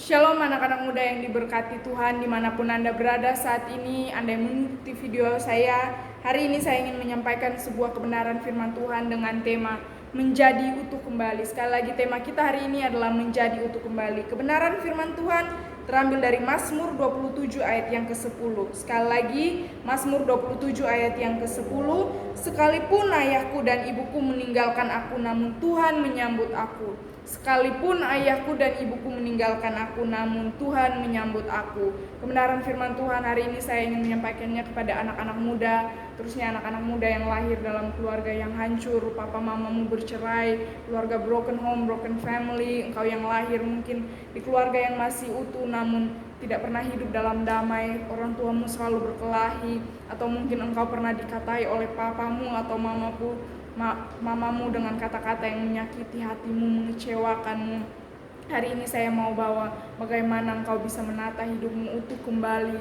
Shalom anak-anak muda yang diberkati Tuhan dimanapun Anda berada saat ini. Anda yang mengikuti video saya. Hari ini saya ingin menyampaikan sebuah kebenaran firman Tuhan dengan tema menjadi utuh kembali. Sekali lagi tema kita hari ini adalah menjadi utuh kembali. Kebenaran firman Tuhan terambil dari Mazmur 27 ayat yang ke-10. Sekali lagi Mazmur 27 ayat yang ke-10. Sekalipun ayahku dan ibuku meninggalkan aku, namun Tuhan menyambut aku. Sekalipun ayahku dan ibuku meninggalkan aku, namun Tuhan menyambut aku. Kebenaran firman Tuhan hari ini saya ingin menyampaikannya kepada anak-anak muda, terusnya anak-anak muda yang lahir dalam keluarga yang hancur, papa mamamu bercerai, keluarga broken home, broken family. Engkau yang lahir mungkin di keluarga yang masih utuh namun tidak pernah hidup dalam damai, orang tuamu selalu berkelahi, atau mungkin engkau pernah dikatai oleh papamu atau mamamu dengan kata-kata yang menyakiti hatimu, mengecewakanmu. Hari ini saya mau bawa bagaimana engkau bisa menata hidupmu utuh kembali,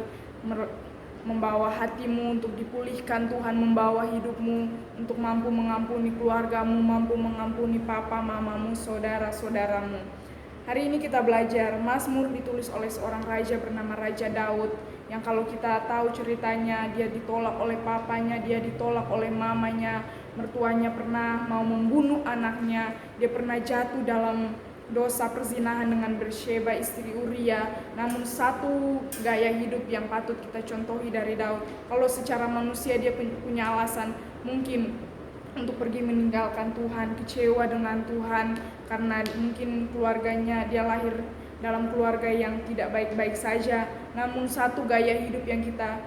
membawa hatimu untuk dipulihkan Tuhan, membawa hidupmu untuk mampu mengampuni keluargamu, mampu mengampuni papa, mamamu, saudara-saudaramu. Hari ini kita belajar Mazmur ditulis oleh seorang raja bernama Raja Daud, yang kalau kita tahu ceritanya, dia ditolak oleh papanya, dia ditolak oleh mamanya, mertuanya pernah mau membunuh anaknya, dia pernah jatuh dalam dosa perzinahan dengan Bersyeba istri Uria. Namun satu gaya hidup yang patut kita contohi dari Daud. Kalau secara manusia dia punya alasan mungkin untuk pergi meninggalkan Tuhan, kecewa dengan Tuhan karena mungkin keluarganya, dia lahir dalam keluarga yang tidak baik-baik saja. Namun satu gaya hidup yang kita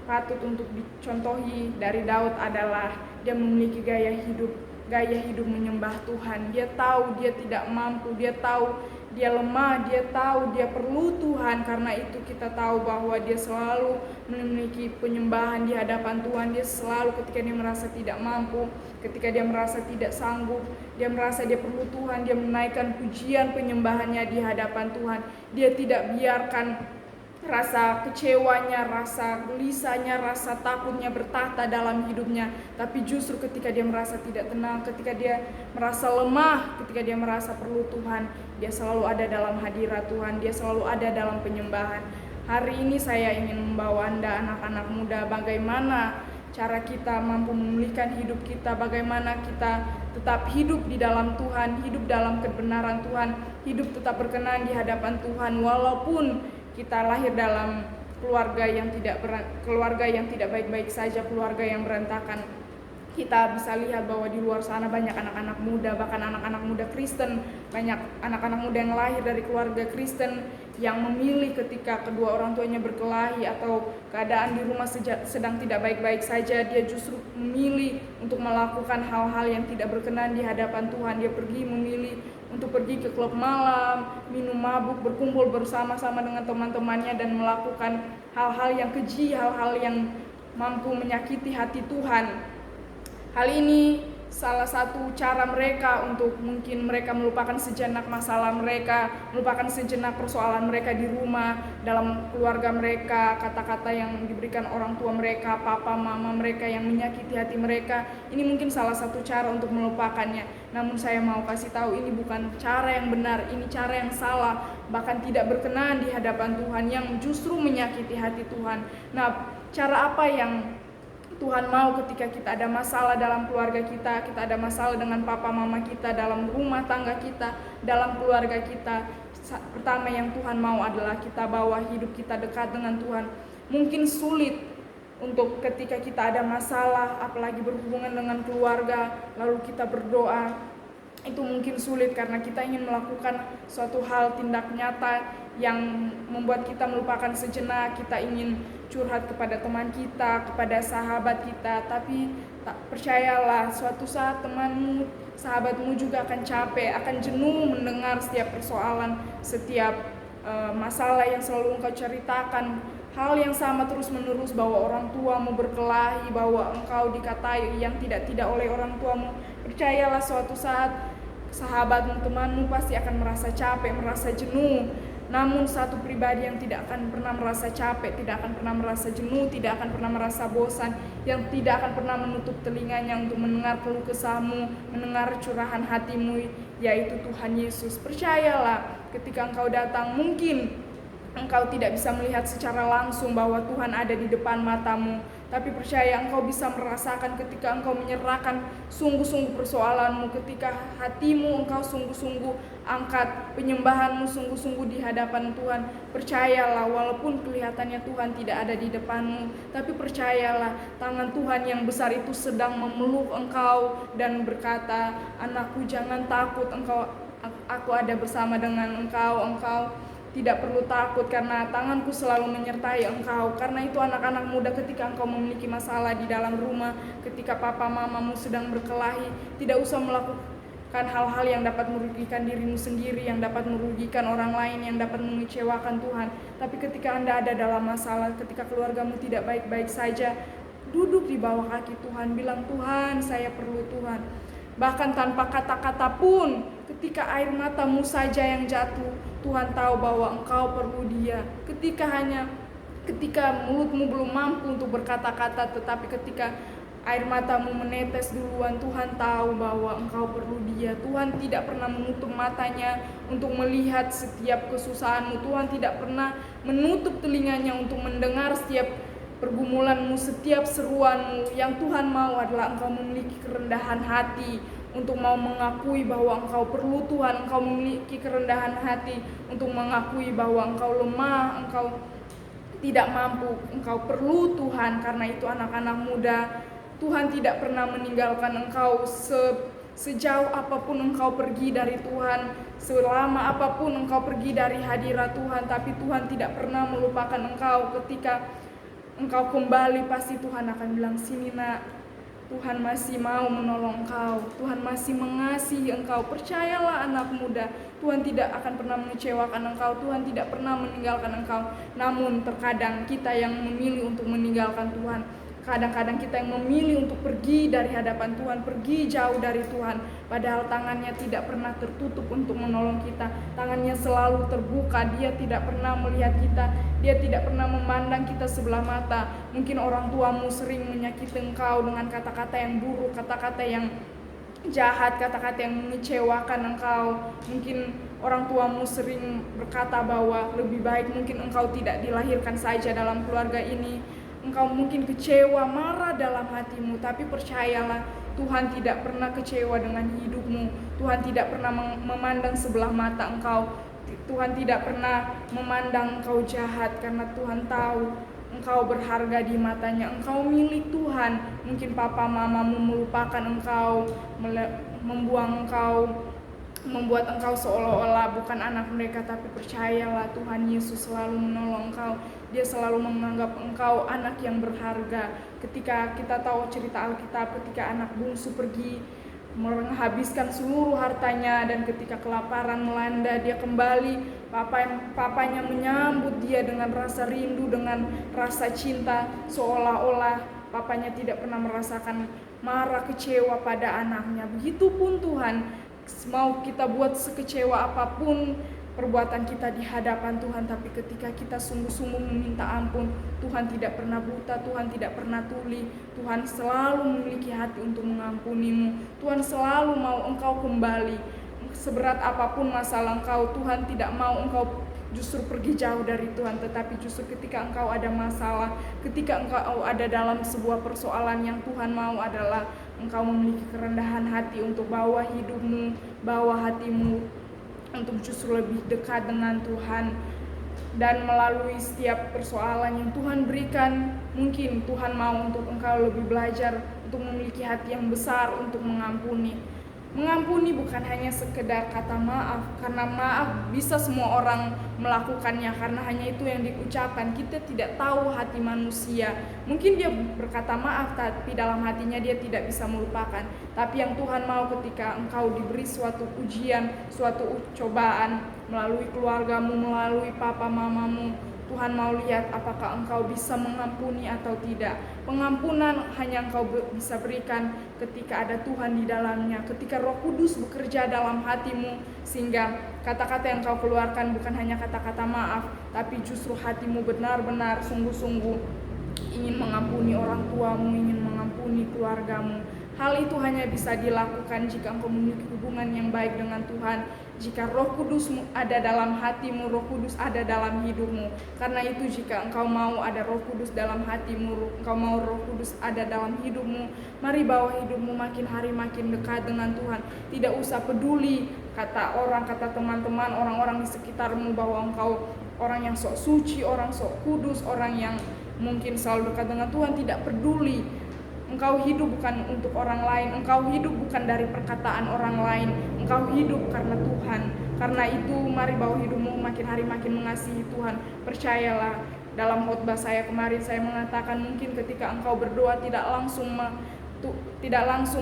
patut untuk dicontohi dari Daud adalah dia memiliki gaya hidup menyembah Tuhan. Dia tahu dia tidak mampu, dia tahu dia lemah, dia tahu dia perlu Tuhan. Karena itu kita tahu bahwa dia selalu memiliki penyembahan di hadapan Tuhan. Dia selalu ketika dia merasa tidak mampu, ketika dia merasa tidak sanggup, dia merasa dia perlu Tuhan, dia menaikkan pujian penyembahannya di hadapan Tuhan. Dia tidak biarkan rasa kecewanya, rasa gelisahnya, rasa takutnya bertahta dalam hidupnya. Tapi justru ketika dia merasa tidak tenang, ketika dia merasa lemah, ketika dia merasa perlu Tuhan, dia selalu ada dalam hadirat Tuhan, dia selalu ada dalam penyembahan. Hari ini saya ingin membawa Anda anak-anak muda bagaimana cara kita mampu memulihkan hidup kita, bagaimana kita tetap hidup di dalam Tuhan, hidup dalam kebenaran Tuhan, hidup tetap berkenan di hadapan Tuhan walaupun kita lahir dalam keluarga yang tidak baik-baik saja, keluarga yang berantakan. Kita bisa lihat bahwa di luar sana banyak anak-anak muda, bahkan anak-anak muda Kristen, banyak anak-anak muda yang lahir dari keluarga Kristen yang memilih ketika kedua orang tuanya berkelahi atau keadaan di rumah sedang tidak baik-baik saja, dia justru memilih untuk melakukan hal-hal yang tidak berkenan di hadapan Tuhan. Dia memilih untuk pergi ke klub malam, minum mabuk, berkumpul bersama-sama dengan teman-temannya dan melakukan hal-hal yang keji, hal-hal yang mampu menyakiti hati Tuhan. Hal ini salah satu cara mereka untuk mungkin mereka melupakan sejenak masalah mereka, melupakan sejenak persoalan mereka di rumah, dalam keluarga mereka, kata-kata yang diberikan orang tua mereka, papa, mama mereka yang menyakiti hati mereka. Ini mungkin salah satu cara untuk melupakannya. Namun saya mau kasih tahu ini bukan cara yang benar, ini cara yang salah, bahkan tidak berkenan di hadapan Tuhan, yang justru menyakiti hati Tuhan. Nah, cara apa yang Tuhan mau ketika kita ada masalah dalam keluarga kita ada masalah dengan papa mama kita, dalam rumah tangga kita, dalam keluarga kita? Pertama yang Tuhan mau adalah kita bawa hidup kita dekat dengan Tuhan. Mungkin sulit untuk ketika kita ada masalah, apalagi berhubungan dengan keluarga, lalu kita berdoa. Itu mungkin sulit karena kita ingin melakukan suatu hal tindak nyata yang membuat kita melupakan sejenak. Kita ingin curhat kepada teman kita, kepada sahabat kita, tapi tak percayalah, suatu saat temanmu, sahabatmu juga akan capek, akan jenuh mendengar setiap persoalan, setiap masalah yang selalu engkau ceritakan. Hal yang sama terus menerus, bahwa orang tuamu berkelahi, bahwa engkau dikatai yang tidak-tidak oleh orang tuamu. Percayalah suatu saat sahabatmu, temanmu pasti akan merasa capek, merasa jenuh. Namun satu pribadi yang tidak akan pernah merasa capek, tidak akan pernah merasa jenuh, tidak akan pernah merasa bosan, yang tidak akan pernah menutup telinganya untuk mendengar keluh kesahmu, mendengar curahan hatimu, yaitu Tuhan Yesus. Percayalah, ketika engkau datang, mungkin engkau tidak bisa melihat secara langsung bahwa Tuhan ada di depan matamu, tapi percaya engkau bisa merasakan ketika engkau menyerahkan sungguh-sungguh persoalanmu, ketika hatimu engkau sungguh-sungguh angkat penyembahanmu sungguh-sungguh di hadapan Tuhan. Percayalah, walaupun kelihatannya Tuhan tidak ada di depanmu, tapi percayalah, tangan Tuhan yang besar itu sedang memeluk engkau dan berkata, anakku jangan takut, aku ada bersama dengan engkau tidak perlu takut karena tanganku selalu menyertai engkau. Karena itu anak-anak muda, ketika engkau memiliki masalah di dalam rumah, ketika papa mamamu sedang berkelahi, tidak usah melakukan hal-hal yang dapat merugikan dirimu sendiri, yang dapat merugikan orang lain, yang dapat mengecewakan Tuhan. Tapi ketika Anda ada dalam masalah, ketika keluargamu tidak baik-baik saja, duduk di bawah kaki Tuhan, bilang, Tuhan, saya perlu Tuhan. Bahkan tanpa kata-kata pun, ketika air matamu saja yang jatuh, Tuhan tahu bahwa engkau perlu Dia. Ketika mulutmu belum mampu untuk berkata-kata, tetapi ketika air matamu menetes duluan, Tuhan tahu bahwa engkau perlu Dia. Tuhan tidak pernah menutup matanya untuk melihat setiap kesusahanmu. Tuhan tidak pernah menutup telinganya untuk mendengar setiap pergumulanmu, setiap seruanmu. Yang Tuhan mau adalah engkau memiliki kerendahan hati untuk mau mengakui bahwa engkau perlu Tuhan. Engkau memiliki kerendahan hati untuk mengakui bahwa engkau lemah, engkau tidak mampu, engkau perlu Tuhan. Karena itu anak-anak muda, Tuhan tidak pernah meninggalkan engkau. Sejauh apapun engkau pergi dari Tuhan, selama apapun engkau pergi dari hadirat Tuhan, tapi Tuhan tidak pernah melupakan engkau. Ketika engkau kembali, pasti Tuhan akan bilang, sini nak, Tuhan masih mau menolong engkau, Tuhan masih mengasihi engkau. Percayalah anak muda, Tuhan tidak akan pernah mengecewakan engkau, Tuhan tidak pernah meninggalkan engkau. Namun terkadang kita yang memilih untuk meninggalkan Tuhan. Kadang-kadang kita yang memilih untuk pergi dari hadapan Tuhan, pergi jauh dari Tuhan. Padahal tangannya tidak pernah tertutup untuk menolong kita. Tangannya selalu terbuka, Dia tidak pernah melihat kita, Dia tidak pernah memandang kita sebelah mata. Mungkin orang tuamu sering menyakiti engkau dengan kata-kata yang buruk, kata-kata yang jahat, kata-kata yang mengecewakan engkau. Mungkin orang tuamu sering berkata bahwa lebih baik mungkin engkau tidak dilahirkan saja dalam keluarga ini. Engkau mungkin kecewa, marah dalam hatimu, tapi percayalah, Tuhan tidak pernah kecewa dengan hidupmu. Tuhan tidak pernah memandang sebelah mata engkau. Tuhan tidak pernah memandang engkau jahat, karena Tuhan tahu engkau berharga di matanya. Engkau milik Tuhan. Mungkin papa mamamu melupakan engkau, membuat engkau seolah-olah bukan anak mereka, tapi percayalah, Tuhan Yesus selalu menolong engkau. Dia selalu menganggap engkau anak yang berharga. Ketika kita tahu cerita Alkitab, ketika anak bungsu pergi menghabiskan seluruh hartanya, dan ketika kelaparan melanda, dia kembali, papanya menyambut dia dengan rasa rindu, dengan rasa cinta, seolah-olah papanya tidak pernah merasakan marah, kecewa pada anaknya. Begitupun Tuhan, mau kita buat sekecewa apapun perbuatan kita di hadapan Tuhan, tapi ketika kita sungguh-sungguh meminta ampun, Tuhan tidak pernah buta, Tuhan tidak pernah tuli. Tuhan selalu memiliki hati untuk mengampunimu. Tuhan selalu mau engkau kembali. Seberat apapun masalah engkau, Tuhan tidak mau engkau justru pergi jauh dari Tuhan, tetapi justru ketika engkau ada masalah, ketika engkau ada dalam sebuah persoalan, yang Tuhan mau adalah engkau memiliki kerendahan hati untuk bawa hidupmu, bawa hatimu untuk justru lebih dekat dengan Tuhan. Dan melalui setiap persoalan yang Tuhan berikan, mungkin Tuhan mau untuk engkau lebih belajar untuk memiliki hati yang besar untuk mengampuni. Mengampuni bukan hanya sekedar kata maaf, karena maaf bisa semua orang melakukannya, karena hanya itu yang diucapkan. Kita tidak tahu hati manusia. Mungkin dia berkata maaf, tapi dalam hatinya dia tidak bisa melupakan. Tapi yang Tuhan mau, ketika engkau diberi suatu ujian, suatu cobaan melalui keluargamu, melalui papa mamamu, Tuhan mau lihat apakah engkau bisa mengampuni atau tidak. Pengampunan hanya engkau bisa berikan ketika ada Tuhan di dalamnya, ketika Roh Kudus bekerja dalam hatimu, sehingga kata-kata yang kau keluarkan bukan hanya kata-kata maaf, tapi justru hatimu benar-benar sungguh-sungguh ingin mengampuni orang tuamu, ingin mengampuni keluargamu. Hal itu hanya bisa dilakukan jika engkau memiliki hubungan yang baik dengan Tuhan, jika Roh Kudus ada dalam hatimu, Roh Kudus ada dalam hidupmu. Karena itu jika engkau mau ada Roh Kudus dalam hatimu, engkau mau Roh Kudus ada dalam hidupmu, mari bawa hidupmu makin hari makin dekat dengan Tuhan. Tidak usah peduli kata orang, kata teman-teman, orang-orang di sekitarmu bahwa engkau orang yang sok suci, orang sok kudus, orang yang mungkin selalu dekat dengan Tuhan. Tidak peduli. Engkau hidup bukan untuk orang lain, engkau hidup bukan dari perkataan orang lain, engkau hidup karena Tuhan. Karena itu mari bawa hidupmu makin hari makin mengasihi Tuhan. Percayalah, dalam khotbah saya kemarin saya mengatakan mungkin ketika engkau berdoa tidak langsung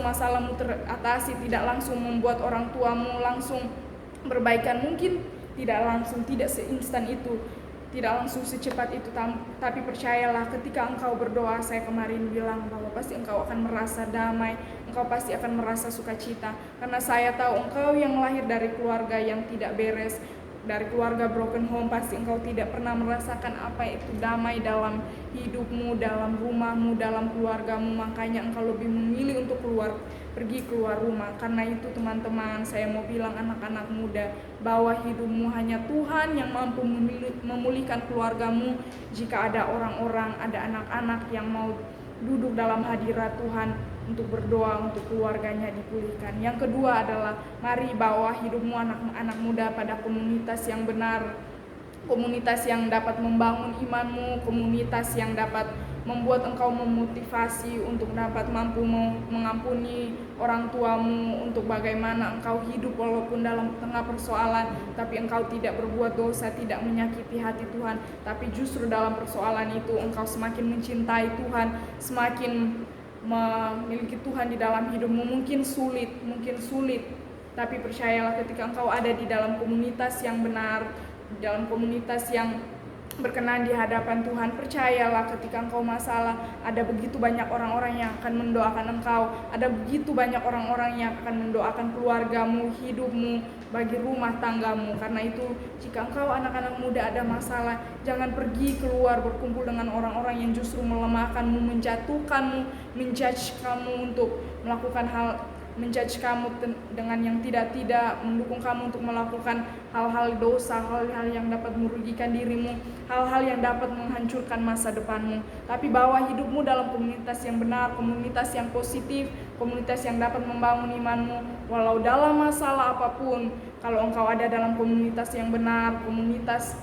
masalahmu teratasi, tidak langsung membuat orang tuamu langsung berbaikan, mungkin tidak langsung, tidak seinstan itu, tidak langsung secepat itu, tapi percayalah ketika engkau berdoa, saya kemarin bilang bahwa pasti engkau akan merasa damai, engkau pasti akan merasa sukacita. Karena saya tahu engkau yang lahir dari keluarga yang tidak beres, dari keluarga broken home, pasti engkau tidak pernah merasakan apa itu damai dalam hidupmu, dalam rumahmu, dalam keluargamu. Makanya engkau lebih memilih untuk pergi keluar rumah. Karena itu teman-teman, saya mau bilang anak-anak muda, bahwa hidupmu hanya Tuhan yang mampu memulihkan keluargamu. Jika ada orang-orang, ada anak-anak yang mau duduk dalam hadirat Tuhan untuk berdoa untuk keluarganya dipulihkan. Yang kedua adalah mari bawa hidupmu anak-anak muda pada komunitas yang benar, komunitas yang dapat membangun imanmu, komunitas yang dapat membuat engkau memotivasi untuk dapat mampu mengampuni orang tuamu, untuk bagaimana engkau hidup walaupun dalam tengah persoalan, tapi engkau tidak berbuat dosa, tidak menyakiti hati Tuhan, tapi justru dalam persoalan itu engkau semakin mencintai Tuhan, semakin memiliki Tuhan di dalam hidupmu. Mungkin sulit, tapi percayalah ketika engkau ada di dalam komunitas yang benar, di dalam komunitas yang berkenan di hadapan Tuhan, percayalah ketika engkau masalah, ada begitu banyak orang-orang yang akan mendoakan engkau, ada begitu banyak orang-orang yang akan mendoakan keluargamu, hidupmu, bagi rumah tanggamu. Karena itu jika engkau anak-anak muda ada masalah, jangan pergi keluar berkumpul dengan orang-orang yang justru melemahkanmu, menjatuhkanmu, menjudge kamu untuk melakukan menjudge kamu dengan yang tidak, mendukung kamu untuk melakukan hal-hal dosa, hal-hal yang dapat merugikan dirimu, hal-hal yang dapat menghancurkan masa depanmu. Tapi bawa hidupmu dalam komunitas yang benar, komunitas yang positif, komunitas yang dapat membangun imanmu, walau dalam masalah apapun. Kalau engkau ada dalam komunitas yang benar, komunitas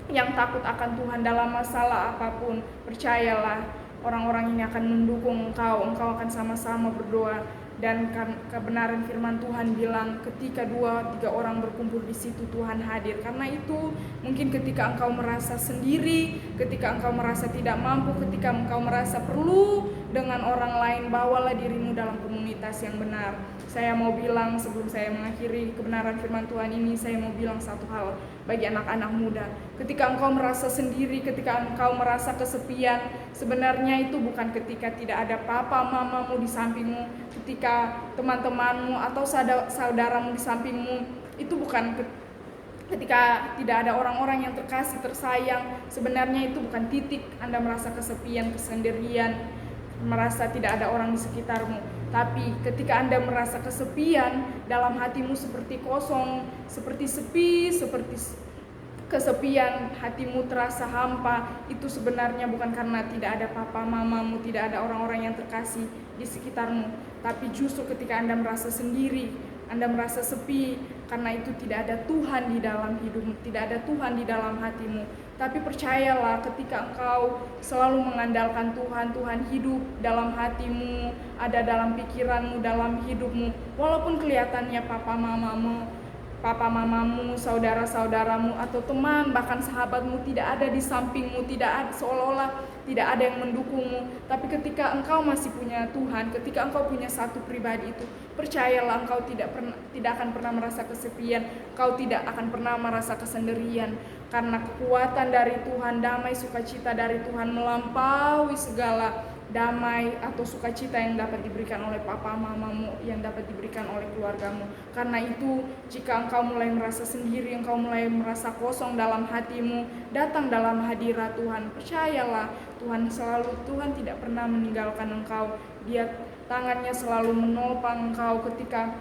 yang takut akan Tuhan dalam masalah apapun, percayalah orang-orang ini akan mendukung engkau akan sama-sama berdoa. Dan kebenaran firman Tuhan bilang ketika 2-3 orang berkumpul di situ Tuhan hadir. Karena itu mungkin ketika engkau merasa sendiri, ketika engkau merasa tidak mampu, ketika engkau merasa perlu dengan orang lain, bawalah dirimu dalam komunitas yang benar. Saya mau bilang sebelum saya mengakhiri kebenaran firman Tuhan ini, saya mau bilang satu hal bagi anak-anak muda. Ketika engkau merasa sendiri, ketika engkau merasa kesepian, sebenarnya itu bukan ketika tidak ada papa mamamu di sampingmu, ketika teman-temanmu atau saudaramu di sampingmu, itu bukan ketika tidak ada orang-orang yang terkasih, tersayang. Sebenarnya itu bukan titik Anda merasa kesepian, kesendirian, merasa tidak ada orang di sekitarmu. Tapi ketika Anda merasa kesepian, dalam hatimu seperti kosong, seperti sepi, seperti kesepian, hatimu terasa hampa, itu sebenarnya bukan karena tidak ada papa mamamu, tidak ada orang-orang yang terkasih di sekitarmu, tapi justru ketika Anda merasa sendiri, Anda merasa sepi, karena itu tidak ada Tuhan di dalam hidupmu, tidak ada Tuhan di dalam hatimu. Tapi percayalah ketika engkau selalu mengandalkan Tuhan, Tuhan hidup dalam hatimu, ada dalam pikiranmu, dalam hidupmu, walaupun kelihatannya papa mamamu, saudara-saudaramu, atau teman, bahkan sahabatmu tidak ada di sampingmu, tidak ada, seolah-olah tidak ada yang mendukungmu. Tapi ketika engkau masih punya Tuhan, ketika engkau punya satu pribadi itu, percayalah engkau tidak akan pernah merasa kesepian, engkau tidak akan pernah merasa kesendirian. Karena kekuatan dari Tuhan, damai sukacita dari Tuhan melampaui segala damai atau sukacita yang dapat diberikan oleh papa mamamu, yang dapat diberikan oleh keluargamu. Karena itu, jika engkau mulai merasa sendiri, engkau mulai merasa kosong dalam hatimu, datang dalam hadirat Tuhan. Percayalah, Tuhan tidak pernah meninggalkan engkau. Dia tangannya selalu menopang engkau ketika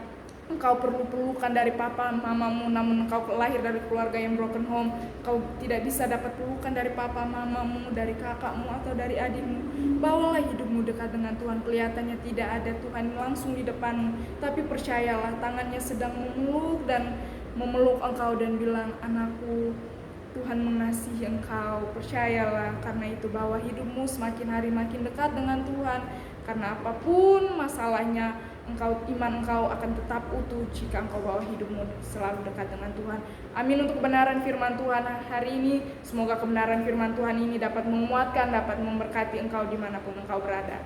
engkau perlu pelukan dari papa mamamu, namun engkau lahir dari keluarga yang broken home. Engkau tidak bisa dapat pelukan dari papa mamamu, dari kakakmu atau dari adikmu. Bawalah hidupmu dekat dengan Tuhan. Kelihatannya tidak ada Tuhan langsung di depanmu, tapi percayalah, tangannya sedang memeluk engkau dan bilang, anakku, Tuhan mengasihi engkau. Percayalah, karena itu bawa hidupmu semakin hari makin dekat dengan Tuhan. Karena apapun masalahnya, iman engkau akan tetap utuh jika engkau bawa hidupmu selalu dekat dengan Tuhan. Amin untuk kebenaran firman Tuhan hari ini. Semoga kebenaran firman Tuhan ini dapat menguatkan, dapat memberkati engkau dimanapun engkau berada.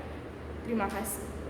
Terima kasih.